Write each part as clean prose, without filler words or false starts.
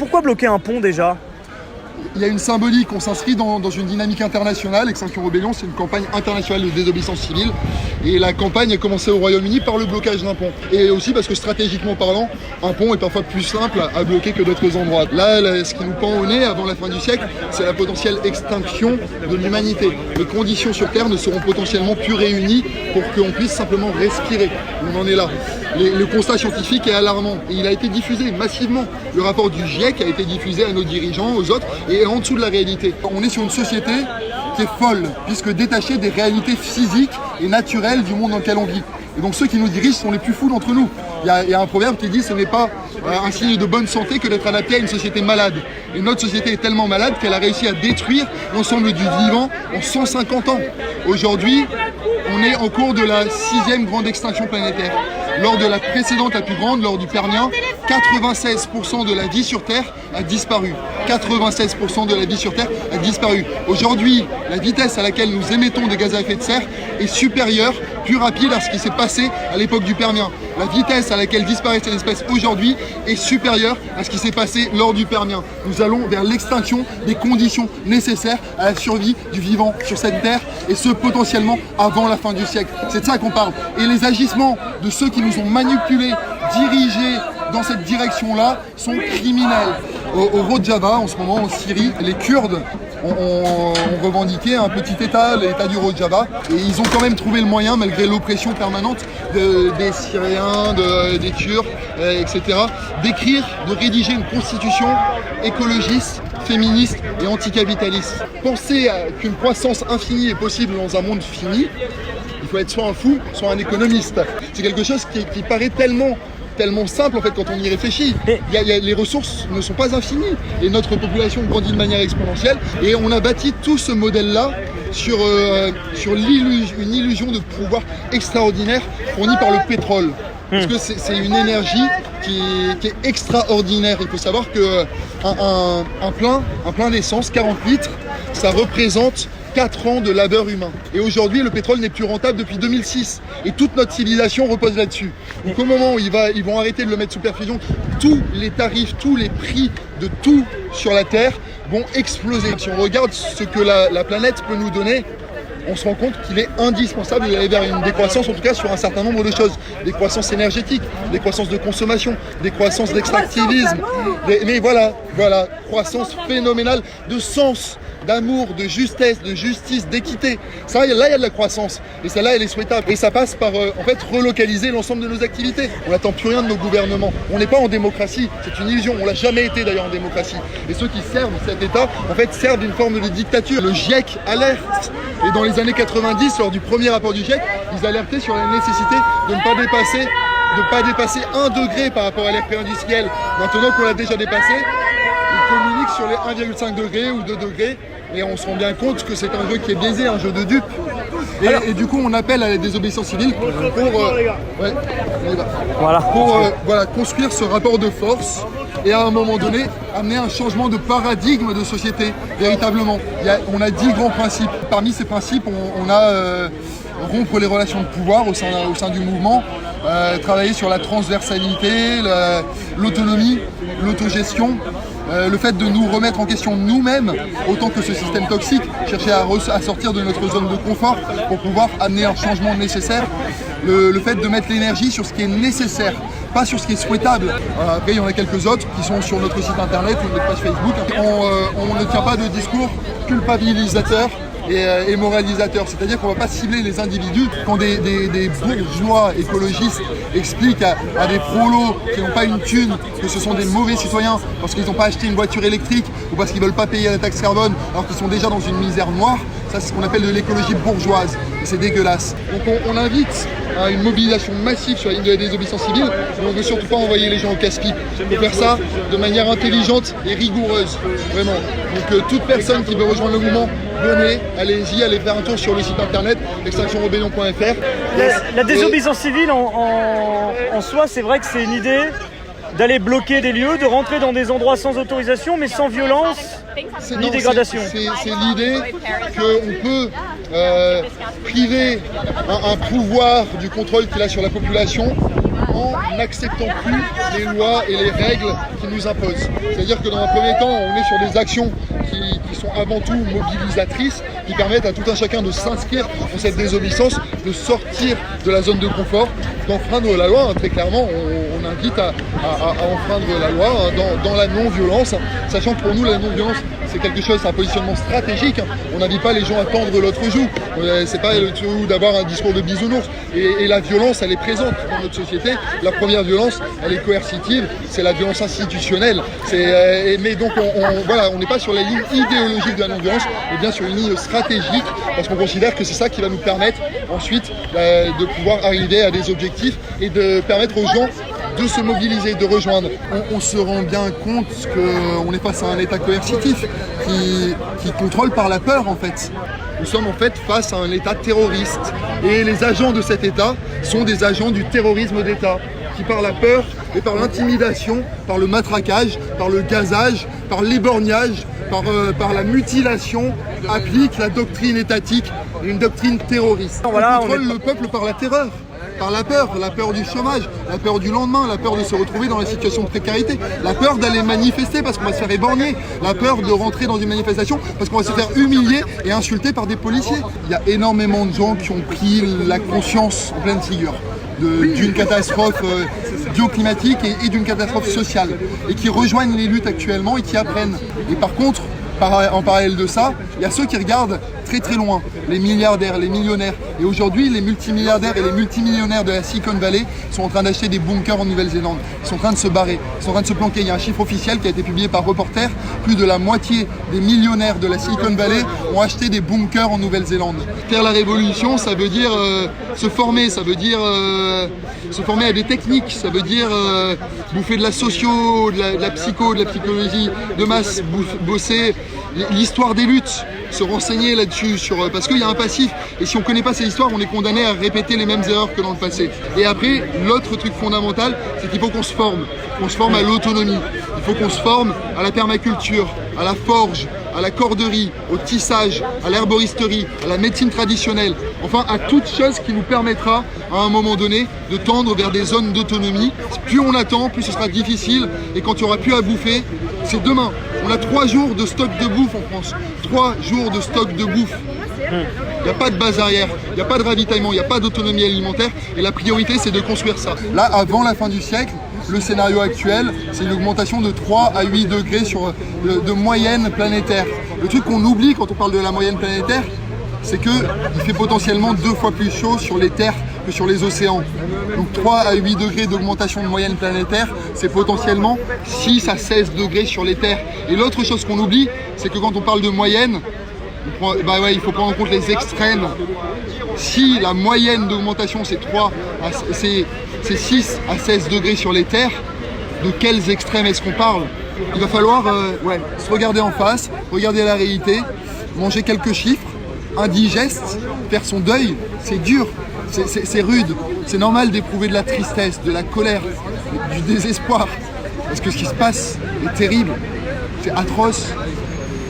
Pourquoi bloquer un pont déjà ? Il y a une symbolique, on s'inscrit dans une dynamique internationale. Extinction Rebellion, c'est une campagne internationale de désobéissance civile. Et la campagne a commencé au Royaume-Uni par le blocage d'un pont. Et aussi parce que stratégiquement parlant, un pont est parfois plus simple à bloquer que d'autres endroits. Là, ce qui nous pend au nez avant la fin du siècle, c'est la potentielle extinction de l'humanité. Les conditions sur Terre ne seront potentiellement plus réunies pour qu'on puisse simplement respirer. On en est là. Le constat scientifique est alarmant et il a été diffusé massivement. Le rapport du GIEC a été diffusé à nos dirigeants, aux autres, et en dessous de la réalité. On est sur une société qui est folle, puisque détachée des réalités physiques et naturelles du monde dans lequel on vit. Et donc ceux qui nous dirigent sont les plus fous d'entre nous. Il y a un proverbe qui dit que ce n'est pas un signe de bonne santé que d'être adapté à une société malade. Et notre société est tellement malade qu'elle a réussi à détruire l'ensemble du vivant en 150 ans. Aujourd'hui, on est en cours de la 6e grande extinction planétaire. Lors de la précédente, la plus grande, lors du Permien, 96% de la vie sur Terre a disparu. 96% de la vie sur Terre a disparu. Aujourd'hui, la vitesse à laquelle nous émettons des gaz à effet de serre est supérieure, plus rapide à ce qui s'est passé à l'époque du Permien. La vitesse à laquelle disparaissent les espèces aujourd'hui est supérieure à ce qui s'est passé lors du Permien. Nous allons vers l'extinction des conditions nécessaires à la survie du vivant sur cette Terre, et ce potentiellement avant la fin du siècle. C'est de ça qu'on parle. Et les agissements de ceux qui nous ont manipulés, dirigés dans cette direction-là, sont criminels. Au Rojava, en ce moment en Syrie, les Kurdes ont revendiqué un petit État, l'État du Rojava, et ils ont quand même trouvé le moyen, malgré l'oppression permanente des Syriens, des Turcs, etc., d'écrire, de rédiger une constitution écologiste, féministe et anticapitaliste. Penser qu'une croissance infinie est possible dans un monde fini, il faut être soit un fou, soit un économiste. C'est quelque chose qui paraît tellement simple en fait quand on y réfléchit. Les ressources ne sont pas infinies et notre population grandit de manière exponentielle, et on a bâti tout ce modèle-là sur une illusion de pouvoir extraordinaire fournie par le pétrole. Parce que c'est une énergie qui est extraordinaire. Il faut savoir qu'un plein d'essence, 40 litres, ça représente 4 ans de labeur humain. Et aujourd'hui, le pétrole n'est plus rentable depuis 2006. Et toute notre civilisation repose là-dessus. Donc au moment où ils vont arrêter de le mettre sous perfusion, tous les tarifs, tous les prix de tout sur la Terre vont exploser. Si on regarde ce que la planète peut nous donner, on se rend compte qu'il est indispensable d'aller vers une décroissance, en tout cas sur un certain nombre de choses. Décroissance énergétique, décroissance de consommation, décroissance d'extractivisme. Mais voilà, croissance phénoménale de sens, d'amour, de justesse, de justice, d'équité. Ça, là, il y a de la croissance. Et celle-là, elle est souhaitable. Et ça passe par, relocaliser l'ensemble de nos activités. On n'attend plus rien de nos gouvernements. On n'est pas en démocratie. C'est une illusion. On l'a jamais été, d'ailleurs, en démocratie. Et ceux qui servent cet État, en fait, servent d'une forme de dictature. Le GIEC alerte. Et dans les années 90, lors du premier rapport du GIEC, ils alertaient sur la nécessité de ne pas dépasser 1 degré par rapport à l'ère pré-industrielle. Maintenant qu'on l'a déjà dépassé, ils communiquent sur les 1,5 degrés ou 2 degrés, et on se rend bien compte que c'est un jeu qui est biaisé, un jeu de dupes. Et du coup, on appelle à la désobéissance civile pour construire ce rapport de force et à un moment donné, amener un changement de paradigme de société, véritablement. On a 10 grands principes. Parmi ces principes, on a rompre les relations de pouvoir au sein du mouvement, travailler sur la transversalité, l'autonomie, l'autogestion, le fait de nous remettre en question nous-mêmes autant que ce système toxique, chercher à sortir de notre zone de confort pour pouvoir amener un changement nécessaire, le fait de mettre l'énergie sur ce qui est nécessaire, pas sur ce qui est souhaitable. Après, il y en a quelques autres qui sont sur notre site internet ou notre page Facebook. On ne tient pas de discours culpabilisateur et moralisateur, c'est-à-dire qu'on ne va pas cibler les individus. Quand des bourgeois écologistes expliquent à des prolos qui n'ont pas une thune que ce sont des mauvais citoyens parce qu'ils n'ont pas acheté une voiture électrique ou parce qu'ils ne veulent pas payer la taxe carbone alors qu'ils sont déjà dans une misère noire, ça c'est ce qu'on appelle de l'écologie bourgeoise et c'est dégueulasse. Donc on invite à une mobilisation massive sur la ligne de la désobéissance civile, mais on ne veut surtout pas envoyer les gens au casse-pipe. Il faut faire ça de manière intelligente et rigoureuse, vraiment. Donc toute personne qui veut rejoindre le mouvement, venez, allez-y, allez faire un tour sur le site internet extinctionrebellion.fr. La désobéissance civile en soi, c'est vrai que c'est une idée d'aller bloquer des lieux, de rentrer dans des endroits sans autorisation, mais sans violence ni dégradation. C'est l'idée qu'on peut priver un pouvoir du contrôle qu'il a sur la population en n'acceptant plus les lois et les règles qui nous imposent. C'est-à-dire que dans un premier temps, on est sur des actions qui sont avant tout mobilisatrices, qui permettent à tout un chacun de s'inscrire dans cette désobéissance, de sortir de la zone de confort, d'enfreindre la loi. Très clairement, on invite à enfreindre la loi dans la non-violence, sachant que pour nous, la non-violence, c'est quelque chose, c'est un positionnement stratégique. On n'invite pas les gens à tendre l'autre joue. C'est pas le tout d'avoir un discours de bisounours. Et la violence, elle est présente dans notre société. La première violence, elle est coercitive, c'est la violence institutionnelle. Mais donc, voilà, on n'est pas sur la ligne idéologique de la non-violence, mais bien sur une ligne stratégique, parce qu'on considère que c'est ça qui va nous permettre ensuite de pouvoir arriver à des objectifs et de permettre aux gens de se mobiliser, de rejoindre. On se rend bien compte qu'on est face à un État coercitif qui contrôle par la peur en fait. Nous sommes en fait face à un État terroriste et les agents de cet État sont des agents du terrorisme d'État qui par la peur et par l'intimidation, par le matraquage, par le gazage, par l'éborgnage, par la mutilation appliquent la doctrine étatique, une doctrine terroriste. Voilà, on contrôle le peuple par la terreur. Par la peur du chômage, la peur du lendemain, la peur de se retrouver dans la situation de précarité, la peur d'aller manifester parce qu'on va se faire éborgner, la peur de rentrer dans une manifestation parce qu'on va se faire humilier et insulter par des policiers. Il y a énormément de gens qui ont pris la conscience en pleine figure d'une catastrophe bioclimatique et d'une catastrophe sociale et qui rejoignent les luttes actuellement et qui apprennent. Et par contre, en parallèle de ça, il y a ceux qui regardent très très loin, les milliardaires, les millionnaires. Et aujourd'hui, les multimilliardaires et les multimillionnaires de la Silicon Valley sont en train d'acheter des bunkers en Nouvelle-Zélande. Ils sont en train de se barrer, ils sont en train de se planquer. Il y a un chiffre officiel qui a été publié par Reporter. Plus de la moitié des millionnaires de la Silicon Valley ont acheté des bunkers en Nouvelle-Zélande. Faire la révolution, ça veut dire se former, ça veut dire se former à des techniques, ça veut dire bouffer de la socio, de la psycho, de la psychologie de masse, bosser l'histoire des luttes, se renseigner là-dessus, parce qu'il y a un passif. Et si on ne connaît pas ces histoires, on est condamné à répéter les mêmes erreurs que dans le passé. Et après, l'autre truc fondamental, c'est qu'il faut qu'on se forme à l'autonomie. Il faut qu'on se forme à la permaculture, à la forge, à la corderie, au tissage, à l'herboristerie, à la médecine traditionnelle, enfin à toute chose qui nous permettra à un moment donné de tendre vers des zones d'autonomie. Plus on attend, plus ce sera difficile et quand il n'y aura plus à bouffer, c'est demain. On a 3 jours de stock de bouffe en France, 3 jours de stock de bouffe. Il n'y a pas de base arrière, il n'y a pas de ravitaillement, il n'y a pas d'autonomie alimentaire et la priorité c'est de construire ça. Là, avant la fin du siècle, le scénario actuel, c'est une augmentation de 3 à 8 degrés de moyenne planétaire. Le truc qu'on oublie quand on parle de la moyenne planétaire, c'est qu'il fait potentiellement 2 fois plus chaud sur les terres que sur les océans. Donc 3 à 8 degrés d'augmentation de moyenne planétaire, c'est potentiellement 6 à 16 degrés sur les terres. Et l'autre chose qu'on oublie, c'est que quand on parle de moyenne, il faut prendre en compte les extrêmes. Si la moyenne d'augmentation c'est 6 à 16 degrés sur les terres, de quels extrêmes est-ce qu'on parle? Il va falloir se regarder en face, regarder la réalité, manger quelques chiffres, indigeste, faire son deuil, c'est dur, c'est rude, c'est normal d'éprouver de la tristesse, de la colère, du désespoir, parce que ce qui se passe est terrible, c'est atroce.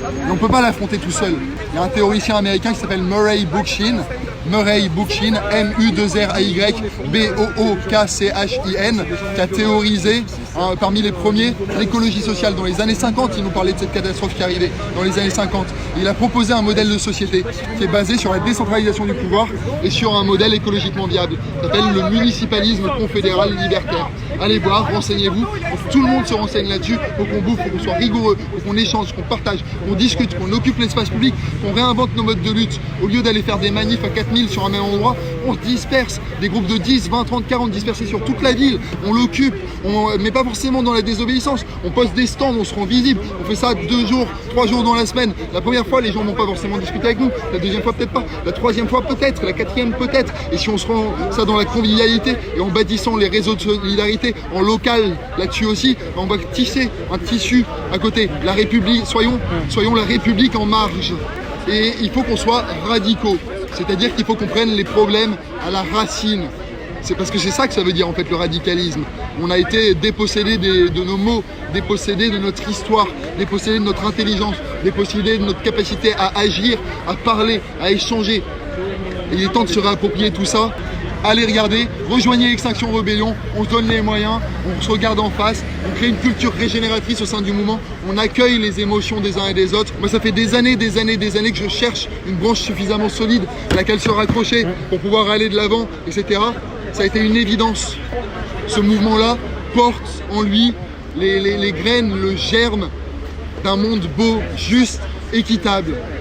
Et on ne peut pas l'affronter tout seul. Il y a un théoricien américain qui s'appelle Murray Bookchin, M-U-2-R-A-Y-B-O-O-K-C-H-I-N, qui a théorisé parmi les premiers l'écologie sociale. Dans les années 50, il nous parlait de cette catastrophe qui arrivait, dans les années 50. Il a proposé un modèle de société qui est basé sur la décentralisation du pouvoir et sur un modèle écologiquement viable. Ça s'appelle le municipalisme confédéral libertaire. Allez voir, renseignez-vous, tout le monde se renseigne là-dessus, faut qu'on bouffe, faut qu'on soit rigoureux, faut qu'on échange, qu'on partage, qu'on discute, qu'on occupe l'espace public, qu'on réinvente nos modes de lutte. Au lieu d'aller faire des manifs à 4000 sur un même endroit, on se disperse, des groupes de 10, 20, 30, 40 dispersés sur toute la ville, on l'occupe, mais pas forcément dans la désobéissance, on pose des stands, on se rend visible, on fait ça 2 jours, 3 jours dans la semaine. La première fois, les gens vont pas forcément discuter avec nous, la deuxième fois peut-être pas, la troisième fois peut-être, la quatrième peut-être, et si on se rend ça dans la convivialité et en bâtissant les réseaux de solidarité en local là-dessus aussi, on va tisser un tissu à côté. La République, soyons la République en marge. Et il faut qu'on soit radicaux, c'est-à-dire qu'il faut qu'on prenne les problèmes à la racine. C'est parce que c'est ça que ça veut dire en fait le radicalisme. On a été dépossédé de nos mots, dépossédé de notre histoire, dépossédé de notre intelligence, dépossédé de notre capacité à agir, à parler, à échanger. Et il est temps de se réapproprier tout ça allez regarder, rejoignez Extinction Rebellion, on se donne les moyens, on se regarde en face, on crée une culture régénératrice au sein du mouvement, on accueille les émotions des uns et des autres. Moi, ça fait des années que je cherche une branche suffisamment solide à laquelle se raccrocher pour pouvoir aller de l'avant, etc. Ça a été une évidence. Ce mouvement-là porte en lui les graines, le germe d'un monde beau, juste, équitable.